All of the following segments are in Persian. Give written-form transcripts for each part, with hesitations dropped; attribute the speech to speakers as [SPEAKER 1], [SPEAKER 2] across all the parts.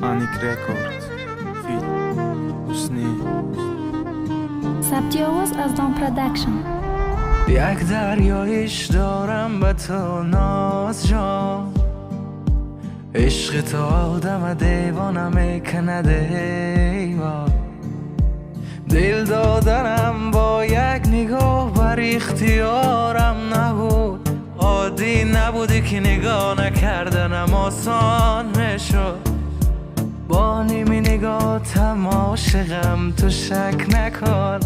[SPEAKER 1] انیک رکورد فیل حسنی
[SPEAKER 2] ثبتی آواز از دام پرودکشن.
[SPEAKER 3] یک دریایش دارم به تو ناز جان، عشق تو آدم دیوانه میکنه دیوان. دل دادنم با یک نگاه بر اختیارم نبود، عادی نبودی که نگاه نکردنم آسان میشد. با نیمی نگاهتم عاشقم تو شک نکن،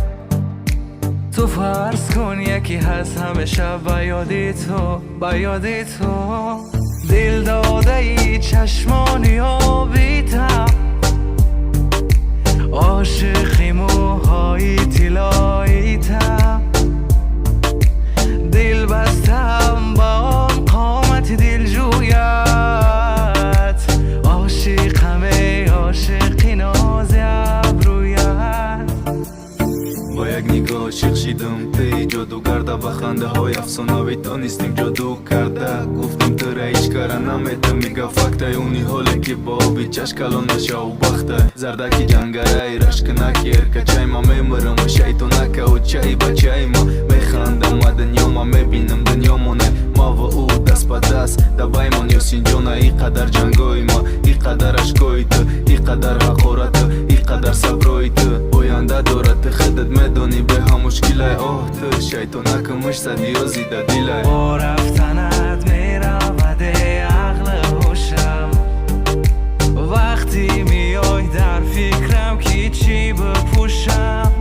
[SPEAKER 3] تو فرض کن یکی هست همیشه به یادی تو دل داده ای چشمانی آبیتم، عاشقی موهای طلاییتم، دل بستم با آن قامت دل جویت، عاشقی ناز ابرویت.
[SPEAKER 1] با یک نگاه عاشق شیدم پی جادوگر ده به خنده های افسانوی تا نیستیم جادو کرده. گفتم تو را هیچ کاره نمیتم میگه فکته اونی حاله که با آبی چشک الان نشه و بخته. زردکی جنگره ای رشک نکیر که چای ما میمرم و شیطانکه و چای بچه ما میخندم و دنیا ما میبینم دنیا مونه ما و او دست با دست دبای من یاسین جانه. ای قدر جنگای ما، ای قدر عشقای تو، ای قدر حقارت تو، ای قدر صبرای تو. آینده دارد خودت میدونی به هم مشکل آه تو شیطانک مش صدیازی ده دیله.
[SPEAKER 3] با رفتنت میرمده عقل هوشم، وقتی میای در فکرم که چی بپوشم.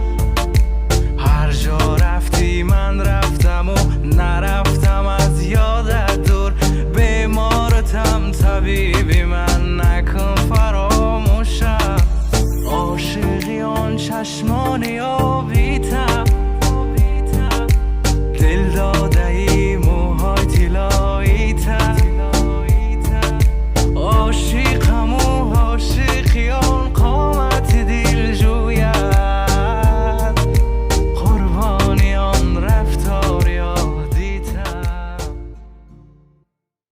[SPEAKER 3] هر جا رفتی من رفتم و نرفتم از یادت دور، بیمارتم طبیبی من نکن فراموشم. عاشقی آن چشمانی